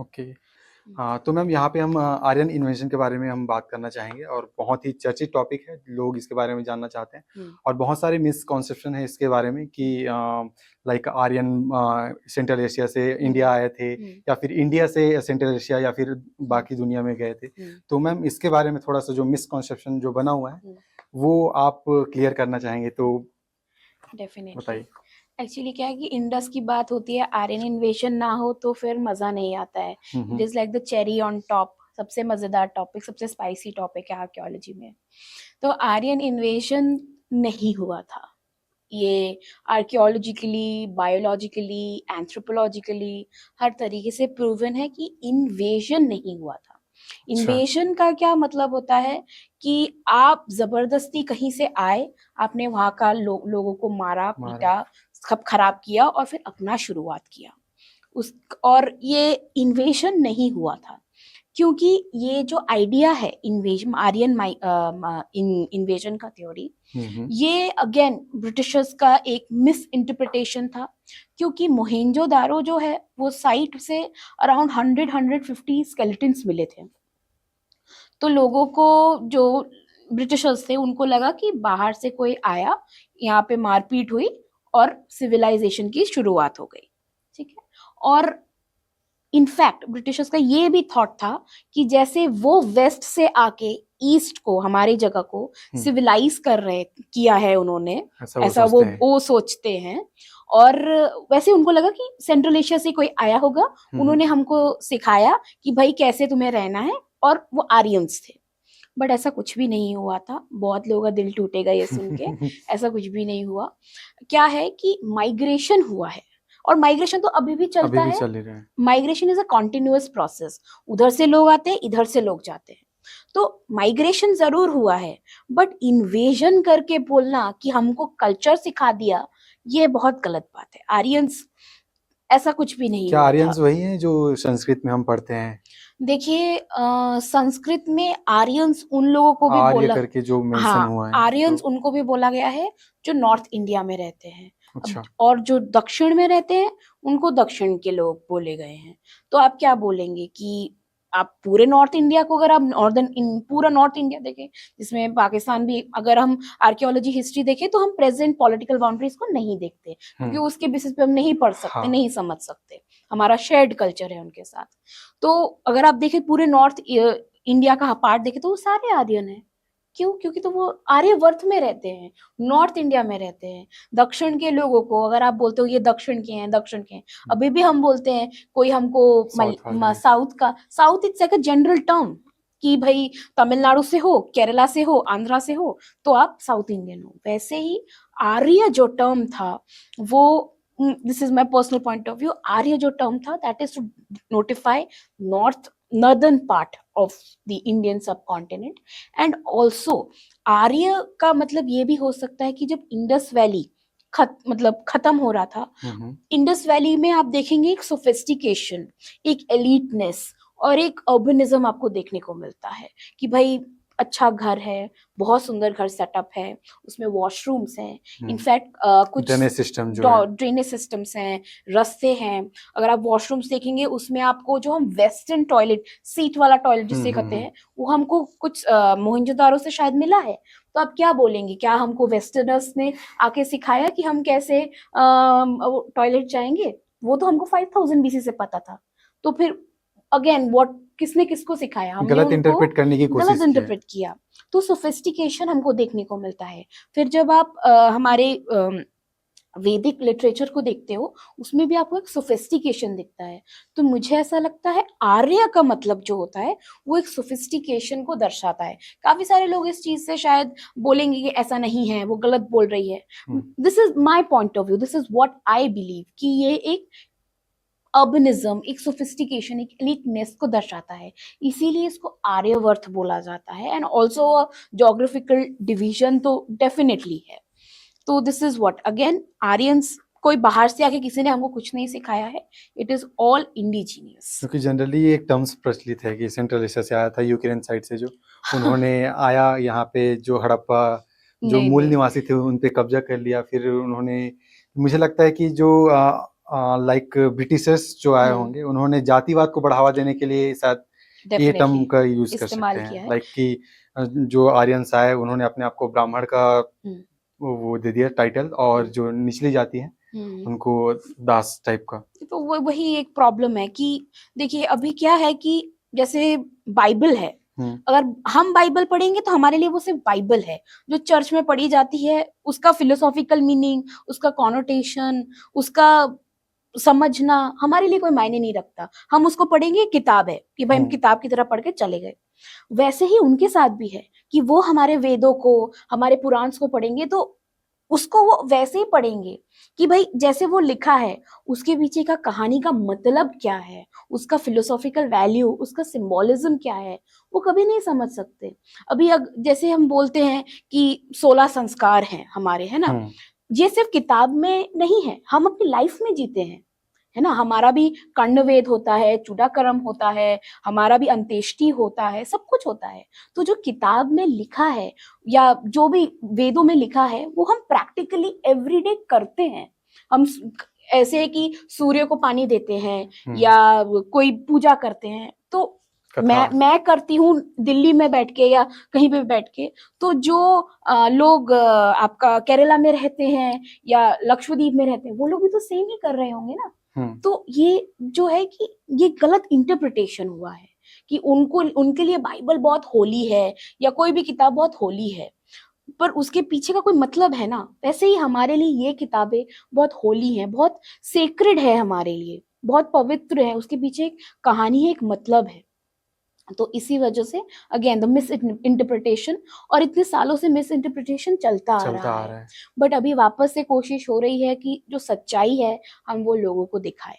Okay. हाँ, तो ma'am यहाँ पे हम आर्यन इन्वेंशन के बारे में हम बात करना चाहेंगे और बहुत ही चर्चित टॉपिक है, लोग इसके बारे में जानना चाहते हैं हम्म, और बहुत सारे मिसकॉन्सेप्शन है इसके बारे में कि लाइक आर्यन सेंट्रल एशिया से हम्म, इंडिया आए थे हम्म, या फिर इंडिया से सेंट्रल एशिया या फिर हम्म, बाकी दुनिया में गए थे। हम्म, तो मैम इसके बारे में थोड़ा सा जो मिसकॉन्सेप्शन जो बना हुआ है हम्म, वो आप क्लियर करना चाहेंगे तो डेफिनेटली। बताइए। एक्चुअली क्या है कि इंडस की बात होती है, आर्यन इन्वेशन ना हो तो फिर मजा नहीं आता है। It hmm. Is like the cherry on top, सबसे मजेदार टॉपिक, सबसे स्पाइसी टॉपिक है आर्कियोलॉजी में। तो आर्यन इन्वेशन नहीं हुआ था। ये आर्कियोलॉजिकली, बायोलॉजिकली, एंथ्रोपोलॉजिकली हर तरीके से प्रूवन है कि इन्वेजन नहीं हुआ था। अच्छा। इन्वेजन का क्या मतलब होता है कि आप जबरदस्ती कहीं से आए, आपने वहां का लोगों को मारा मारा। पीटा, सब खराब किया और फिर अपना शुरुआत किया उस। और ये इन्वेजन नहीं हुआ था क्योंकि ये जो आइडिया है इन्वेजन, आर्यन इन्वेजन का थ्योरी, हम्म। ये अगेन ब्रिटिशर्स का एक मिस इंटरप्रिटेशन था। क्योंकि मोहेंजोदारो जो है वो साइट से अराउंड 100-150 स्केलेटन्स मिले थे। तो लोगों को, जो ब्रिटिशर्स थे, उनको लगा कि बाहर से कोई आया, यहाँ पे मारपीट हुई और सिविलाइजेशन की शुरुआत हो गई। ठीक है। और इनफैक्ट ब्रिटिशर्स का ये भी थॉट था कि जैसे वो वेस्ट से आके ईस्ट को, हमारी जगह को सिविलाइज कर रहे किया है उन्होंने, ऐसा वो ऐसा वो सोचते हैं। वो सोचते हैं। और वैसे उनको लगा कि सेंट्रल एशिया से कोई आया होगा, उन्होंने हमको सिखाया कि भाई कैसे तुम्हें रहना है, और वो आर्यंस थे। बट ऐसा कुछ भी नहीं हुआ था। बहुत लोगों का दिल टूटेगा ये सुन के। ऐसा कुछ भी नहीं हुआ। क्या है कि माइग्रेशन हुआ है, और माइग्रेशन तो अभी भी अभी चलता भी है। चल ही रहे हैं। Migration is a continuous process. उधर से लोग आते हैं, इधर से लोग जाते हैं। तो माइग्रेशन जरूर हुआ है, बट इन्वेजन करके बोलना कि हमको कल्चर सिखा दिया, ये बहुत गलत बात है। आर्यंस, ऐसा कुछ भी नहीं क्या हुआ था। आर्यंस वही हैं जो संस्कृत में हम पढ़ते हैं? देखिए, संस्कृत में आर्यंस उन लोगों को भी आर्य बोला, करके जो मेंशन हाँ, हुआ है आर्यंस जो। उनको भी बोला गया है जो नॉर्थ इंडिया में रहते हैं। अब अच्छा। और जो दक्षिण में रहते हैं, उनको दक्षिण के लोग बोले गए हैं। तो आप क्या बोलेंगे कि आप पूरे नॉर्थ इंडिया को, अगर आप पूरा नॉर्थ इंडिया देखें, जिसमें पाकिस्तान भी, अगर हम आर्कियोलॉजी हिस्ट्री देखें तो हम प्रेजेंट पॉलिटिकल बाउंड्रीज को नहीं देखते, क्योंकि उसके बेसिस पे हम नहीं पढ़ सकते, हाँ। नहीं समझ सकते। हमारा शेयर्ड कल्चर है उनके साथ। तो अगर आप देखें पूरे नॉर्थ इंडिया का पार्ट देखें तो वो सारे आर्यन है। क्यों? क्योंकि तो वो आर्यवर्त में रहते हैं, नॉर्थ इंडिया में रहते हैं। दक्षिण के लोगों को अगर आप बोलते हो ये दक्षिण के हैं, दक्षिण के हैं, अभी भी हम बोलते हैं, कोई हमको साउथ वाले। साउथ का, south it's like a general term कि भाई तमिलनाडु से हो, केरला से हो, आंध्रा से हो, तो आप साउथ इंडियन हो। वैसे ही आर्य जो टर्म था वो, this is my personal point of view, Arya जो टर्म था that is to notify northern part of the Indian subcontinent. And also Arya का मतलब ये भी हो सकता है कि जब इंडस वैली मतलब खत्म हो रहा था, इंडस वैली में आप देखेंगे एक सोफिस्टिकेशन, एक एलिटनेस और एक अर्बनिज्म आपको देखने को मिलता है कि भाई अच्छा घर है, बहुत सुंदर घर सेटअप है, उसमें वॉशरूम्स हैं, इनफैक्ट कुछ ड्रेनेज सिस्टम जो है। ड्रेनेज सिस्टम्स हैं, रास्ते हैं। अगर आप वॉशरूम्स देखेंगे उसमें आपको, जो हम वेस्टर्न टॉयलेट, सीट वाला टॉयलेट जिसे कहते हैं, वो हमको कुछ मोहनजोदारो से शायद मिला है। तो आप क्या बोलेंगे, क्या हमको वेस्टर्नर्स ने आके सिखाया कि हम कैसे टॉयलेट जाएंगे? वो तो हमको 5000 बीसी से पता था। तो फिर अगेन व्हाट, किसने किसको सिखाया? हमने गलत उनको इंटरप्रेट करने की गलत कोशिश की है। इंटरप्रेट किया। तो सोफिस्टिकेशन हमको देखने को मिलता है। फिर जब आप हमारे वैदिक लिटरेचर को देखते हो, उसमें भी आपको एक सोफिस्टिकेशन दिखता है। तो मुझे ऐसा लगता है आर्य का मतलब जो होता है वो एक सोफिस्टिकेशन को दर्शाता है। काफी सारे लोग इस चीज से शायद बोलेंगे कि ऐसा नहीं है, वो गलत बोल रही है। This is my point of view, this is what I believe कि ये एक अर्बनिज्म, एक सोफिस्टिकेशन, एक एलिटनेस को दर्शाता है। इसीलिए इसको आर्यवर्त बोला जाता है। एंड ऑल्सो ज्योग्राफिकल डिवीजन तो डेफिनेटली है। तो this is what, again Aryans, कोई बाहर से आके किसी ने हमको कुछ नहीं सिखाया है, इट इज ऑल इंडिजीनियस। क्योंकि जनरली एक टर्म्स प्रचलित है कि सेंट्रल एशिया से आया था, यूक्रेन साइड से, जो उन्होंने आया यहाँ पे, जो हड़प्पा जो नहीं मूल नहीं, निवासी थे उन पे कब्जा कर लिया। फिर उन्होंने, मुझे लगता है कि जो लाइक ब्रिटिशर्स जो आए हम्म, होंगे, उन्होंने जातिवाद को बढ़ावा देने के लिए शायद ये टर्म डेफिनेटली का यूज कर इस्तेमाल सकते किया हैं, है। लाइक कि जो आर्यंस आए उन्होंने अपने आप को ब्राह्मण का हम्म, वो दे दिया टाइटल, और हम्म, जो निचली जाति है हम्म। उनको दास टाइप का। तो वो वही एक प्रॉब्लम है कि देखिए अभी क्या है कि जैसे बाइबल है, हम्म, अगर हम बाइबल पढ़ेंगे तो हमारे लिए वो सिर्फ बाइबल है। जो चर्च में पढ़ी जाती है उसका फिलोसॉफिकल मीनिंग, उसका कॉनोटेशन, उसका समझना हमारे लिए कोई मायने नहीं रखता। हम उसको पढ़ेंगे, किताब है कि भाई हम हम्म, किताब की तरह पढ़ के चले गए। वैसे ही उनके साथ भी है कि वो हमारे वेदों को, हमारे पुराण को पढ़ेंगे तो उसको वो वैसे ही पढ़ेंगे कि भाई जैसे वो लिखा है उसके पीछे का कहानी का मतलब क्या है, उसका फिलोसॉफिकल वैल्यू, उसका सिंबोलिज्म क्या है, वो कभी नहीं समझ सकते। अभी जैसे हम बोलते हैं कि 16 संस्कार हैं हमारे, है ना, हम्म, ये सिर्फ किताब में नहीं है, हम अपनी लाइफ में जीते हैं, है ना। हमारा भी कर्णवेद होता है, चूड़ाकर्म होता है, हमारा भी अंत्येष्टि होता है, सब कुछ होता है। तो जो किताब में लिखा है या जो भी वेदों में लिखा है वो हम प्रैक्टिकली एवरीडे करते हैं। हम ऐसे है कि सूर्य को पानी देते हैं या कोई पूजा करते हैं, तो कथा। मैं करती हूँ दिल्ली में बैठ के या कहीं पे बैठ के। तो जो लोग आपका केरला में रहते हैं या लक्षद्वीप में रहते हैं वो लोग भी तो सेम ही कर रहे होंगे ना। हम्म, तो ये जो है कि ये गलत इंटरप्रिटेशन हुआ है कि उनको, उनके लिए बाइबल बहुत होली है या कोई भी किताब बहुत होली है, पर उसके पीछे का कोई मतलब है ना। वैसे ही हमारे लिए ये किताबें बहुत होली हैं, बहुत सेक्रेड है हमारे लिए, बहुत पवित्र है, उसके पीछे एक कहानी है, एक मतलब है। तो इसी वजह से अगेन द मिस इंटरप्रिटेशन, और इतने सालों से मिस इंटरप्रिटेशन चलता आ चलता रहा आ है। रहा है। बट अभी वापस से कोशिश हो रही है कि जो सच्चाई है हम वो लोगों को दिखाएं।